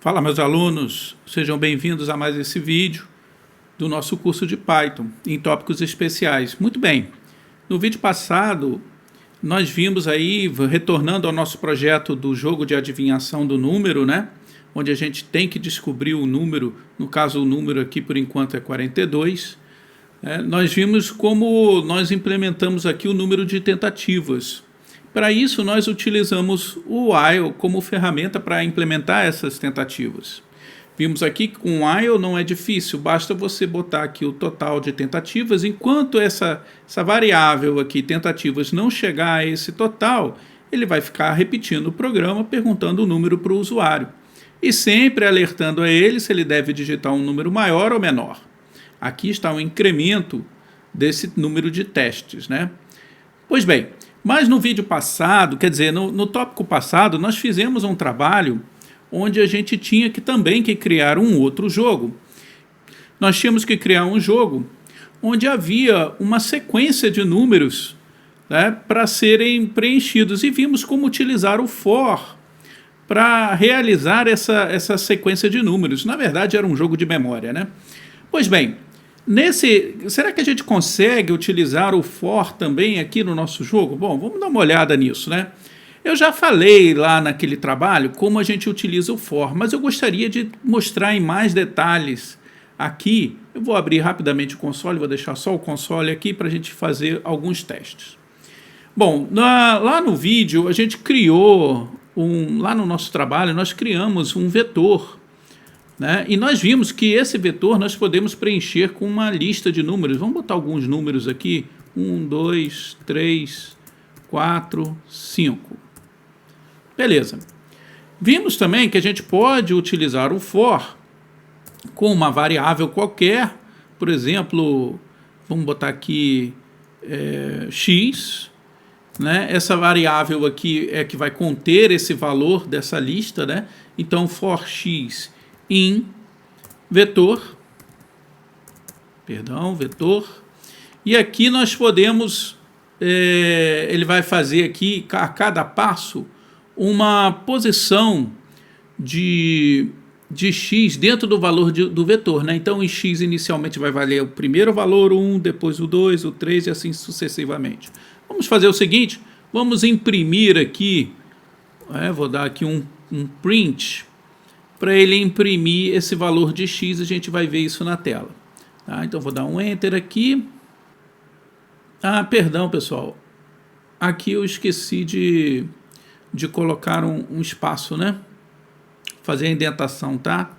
Fala, meus alunos, sejam bem-vindos a mais esse vídeo do nosso curso de Python em tópicos especiais. Muito bem, no vídeo passado nós vimos aí, retornando ao nosso projeto do jogo de adivinhação do número, né? Onde a gente tem que descobrir o número, no caso o número aqui por enquanto é 42. Nós vimos como nós implementamos aqui o número de tentativas. Para isso, nós utilizamos o while como ferramenta para implementar essas tentativas. Vimos aqui que com o while não é difícil, basta você botar aqui o total de tentativas. Enquanto essa variável aqui, tentativas, não chegar a esse total, ele vai ficar repetindo o programa, perguntando o número para o usuário. E sempre alertando a ele se ele deve digitar um número maior ou menor. Aqui está o incremento desse número de testes, né? Pois bem, mas no vídeo passado, quer dizer, no tópico passado, nós fizemos um trabalho onde a gente tinha também que criar um outro jogo. Nós tínhamos que criar um jogo onde havia uma sequência de números, né, para serem preenchidos, e vimos como utilizar o for para realizar essa sequência de números. Na verdade, era um jogo de memória, né? Pois bem, será que a gente consegue utilizar o for também aqui no nosso jogo? Bom, vamos dar uma olhada nisso, né? Eu já falei lá naquele trabalho como a gente utiliza o for, mas eu gostaria de mostrar em mais detalhes aqui. Eu vou abrir rapidamente o console, vou deixar só o console aqui para a gente fazer alguns testes. Bom, lá no vídeo a gente criou, lá no nosso trabalho, nós criamos um vetor, né? E nós vimos que esse vetor nós podemos preencher com uma lista de números. Vamos botar alguns números aqui. 1, 2, 3, 4, 5. Beleza. Vimos também que a gente pode utilizar o for com uma variável qualquer. Por exemplo, vamos botar aqui x. Né? Essa variável aqui é que vai conter esse valor dessa lista, né? Então, for x in vetor, e aqui nós podemos, ele vai fazer aqui a cada passo uma posição de x dentro do valor do vetor, né? Então, em x inicialmente vai valer o primeiro valor 1, depois o 2, o 3 e assim sucessivamente. Vamos fazer o seguinte, vamos imprimir aqui, vou dar aqui um print, para ele imprimir esse valor de x, a gente vai ver isso na tela. Tá? Então, vou dar um Enter aqui. Perdão, pessoal. Aqui eu esqueci de colocar um espaço, né? Fazer a indentação, tá?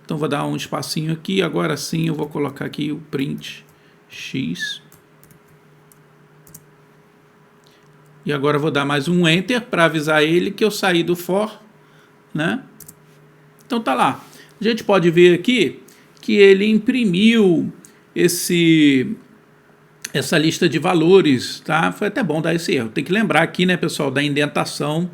Então, vou dar um espacinho aqui. Agora sim, eu vou colocar aqui o print x. E agora eu vou dar mais um Enter para avisar ele que eu saí do for, né? Então tá lá. A gente pode ver aqui que ele imprimiu essa lista de valores, tá? Foi até bom dar esse erro. Tem que lembrar aqui, né, pessoal, da indentação,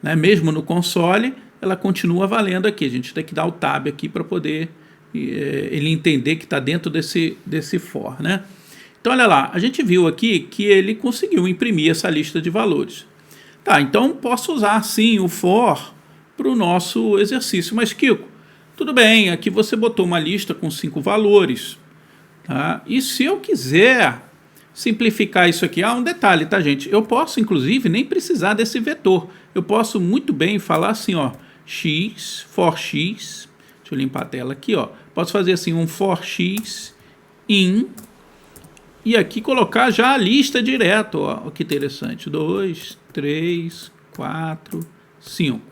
né? Mesmo no console, ela continua valendo aqui. A gente tem que dar o tab aqui para poder ele entender que está dentro desse for, né? Então olha lá, a gente viu aqui que ele conseguiu imprimir essa lista de valores. Tá, então posso usar sim o for para o nosso exercício. Mas, Kiko, tudo bem, aqui você botou uma lista com 5 valores. Tá? E se eu quiser simplificar isso aqui, um detalhe, tá, gente? Eu posso, inclusive, nem precisar desse vetor. Eu posso muito bem falar assim, ó, x, for x, deixa eu limpar a tela aqui, ó. Posso fazer assim, um for x in, e aqui colocar já a lista direto, ó. Que interessante, 2, 3, 4, 5.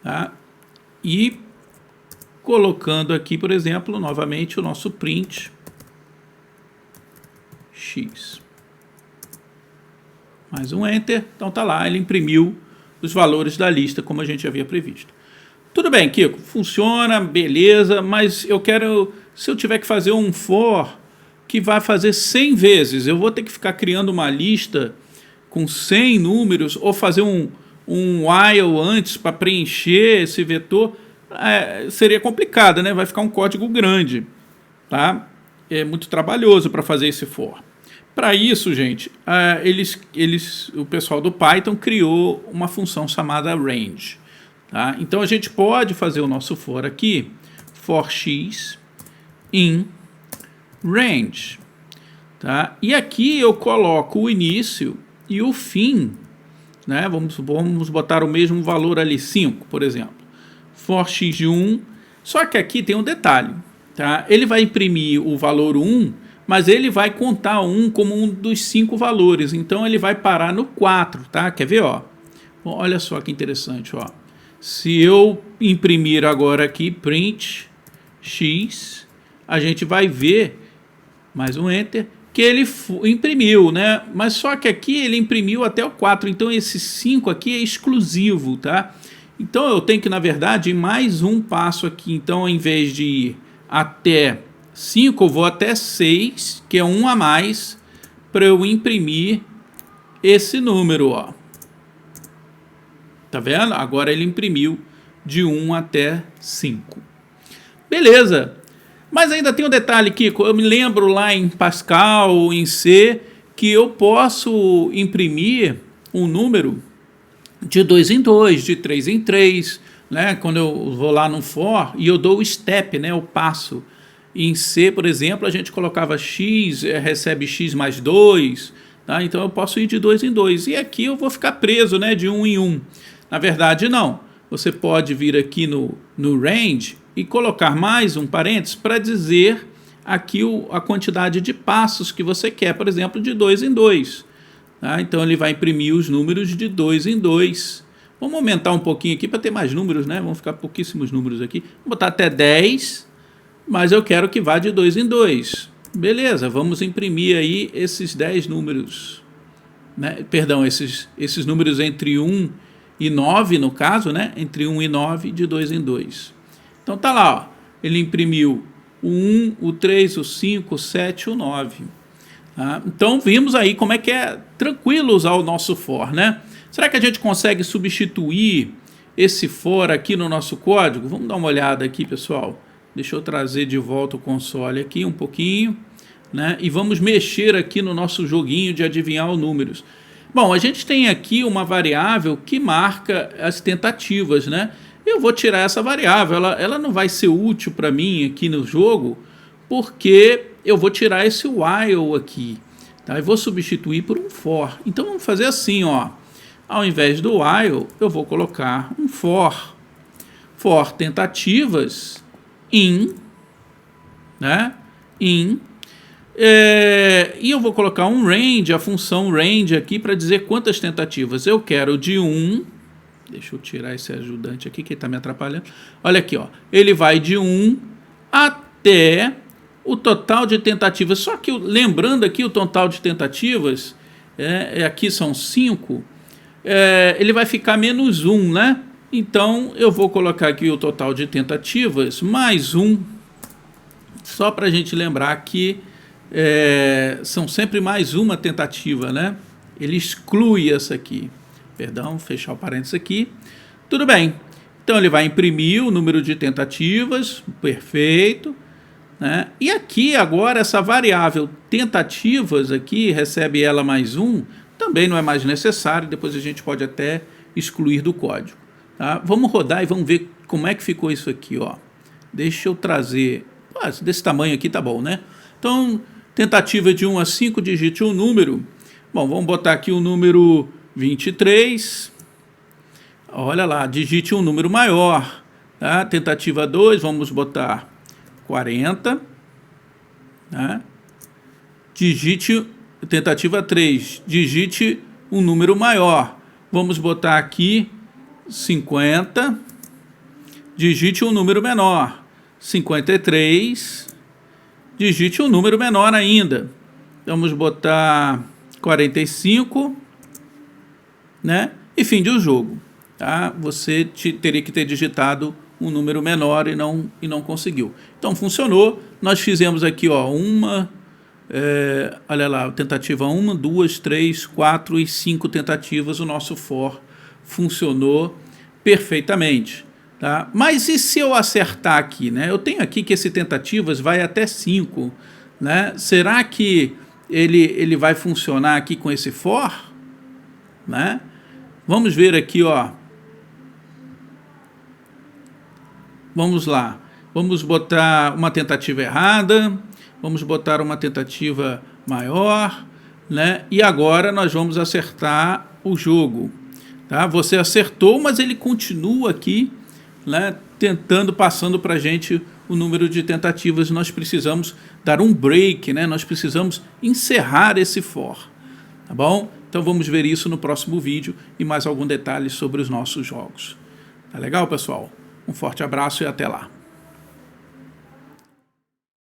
Tá? E colocando aqui, por exemplo, novamente o nosso print x. Mais um Enter. Então tá lá, ele imprimiu os valores da lista como a gente havia previsto. Tudo bem, Kiko, funciona, beleza, mas eu quero, se eu tiver que fazer um for que vai fazer 100 vezes, eu vou ter que ficar criando uma lista com 100 números ou fazer um while antes para preencher esse vetor, seria complicado, né? Vai ficar um código grande, tá? É muito trabalhoso para fazer esse for. Para isso, gente, o pessoal do Python criou uma função chamada range. Tá? Então a gente pode fazer o nosso for aqui, for x in range. Tá? E aqui eu coloco o início e o fim, né? Vamos botar o mesmo valor ali, 5, por exemplo. For x de 1, só que aqui tem um detalhe. Tá? Ele vai imprimir o valor 1, mas ele vai contar 1 como um dos 5 valores. Então ele vai parar no 4. Tá? Quer ver? Ó? Bom, olha só que interessante. Ó. Se eu imprimir agora aqui print x, a gente vai ver, mais um enter, que ele imprimiu, né? Mas só que aqui ele imprimiu até o 4, então esse 5 aqui é exclusivo, tá? Então eu tenho que, na verdade, ir mais um passo aqui. Então, ao invés de ir até 5, eu vou até 6, que é um a mais, para eu imprimir esse número, ó. Tá vendo? Agora ele imprimiu de 1 até 5. Beleza. Mas ainda tem um detalhe, Kiko. Eu me lembro lá em Pascal, em C, que eu posso imprimir um número de 2 em 2, de 3 em 3, né? Quando eu vou lá no for e eu dou o step, né? O passo. Em C, por exemplo, a gente colocava x, recebe x mais 2, tá? Então eu posso ir de 2 em 2. E aqui eu vou ficar preso, né? De 1 em 1. Na verdade, não. Você pode vir aqui no range e colocar mais um parênteses para dizer aqui a quantidade de passos que você quer, por exemplo, de 2 em 2. Tá? Então ele vai imprimir os números de 2 em 2. Vamos aumentar um pouquinho aqui para ter mais números, né? Vamos ficar pouquíssimos números aqui. Vou botar até 10, mas eu quero que vá de 2 em 2. Beleza, vamos imprimir aí esses 10 números. Né? Perdão, esses números entre 1 e 9, no caso, né? Entre 1 e 9, de 2 em 2. Então tá lá, ó. Ele imprimiu o 1, o 3, o 5, o 7, o 9. Tá? Então vimos aí como é que é tranquilo usar o nosso for, né? Será que a gente consegue substituir esse for aqui no nosso código? Vamos dar uma olhada aqui, pessoal. Deixa eu trazer de volta o console aqui um pouquinho, né? E vamos mexer aqui no nosso joguinho de adivinhar os números. Bom, a gente tem aqui uma variável que marca as tentativas, né? Eu vou tirar essa variável, ela não vai ser útil para mim aqui no jogo, porque eu vou tirar esse while aqui, tá? E vou substituir por um for. Então vamos fazer assim, ó. Ao invés do while, eu vou colocar um for. For tentativas in, né? In. E eu vou colocar um range, a função range aqui, para dizer quantas tentativas eu quero de 1. Deixa eu tirar esse ajudante aqui que está me atrapalhando. Olha aqui, ó. Ele vai de 1 até o total de tentativas. Só que, lembrando aqui, o total de tentativas, aqui são 5, ele vai ficar menos 1, né? Então, eu vou colocar aqui o total de tentativas mais 1, só para a gente lembrar que são sempre mais uma tentativa, né? Ele exclui essa aqui. Perdão, fechar o parênteses aqui. Tudo bem. Então ele vai imprimir o número de tentativas, perfeito, né? E aqui agora essa variável tentativas aqui, recebe ela mais 1, também não é mais necessário, depois a gente pode até excluir do código. Tá? Vamos rodar e vamos ver como é que ficou isso aqui, ó. Deixa eu trazer, desse tamanho aqui tá bom, né? Então, tentativa de 1 a 5, digite um número. Bom, vamos botar aqui o número 23, olha lá, digite um número maior, tá? Tentativa 2, vamos botar 40, tá? Digite, tentativa 3, digite um número maior, vamos botar aqui 50, digite um número menor, 53, digite um número menor ainda, vamos botar 45, né? E fim do jogo, tá? Você teria que ter digitado um número menor e não conseguiu. Então funcionou. Nós fizemos aqui, ó, olha lá, tentativa 1, 2, 3, 4 e 5 tentativas. O nosso for funcionou perfeitamente, tá? Mas e se eu acertar aqui, né? Eu tenho aqui que esse tentativas vai até 5, né? Será que ele vai funcionar aqui com esse for, né? Vamos ver aqui, ó. Vamos lá. Vamos botar uma tentativa errada, vamos botar uma tentativa maior, né? E agora nós vamos acertar o jogo. Tá? Você acertou, mas ele continua aqui, né, tentando, passando para a gente o número de tentativas. Nós precisamos dar um break, né? Nós precisamos encerrar esse for. Tá bom? Então vamos ver isso no próximo vídeo e mais algum detalhe sobre os nossos jogos. Tá legal, pessoal? Um forte abraço e até lá.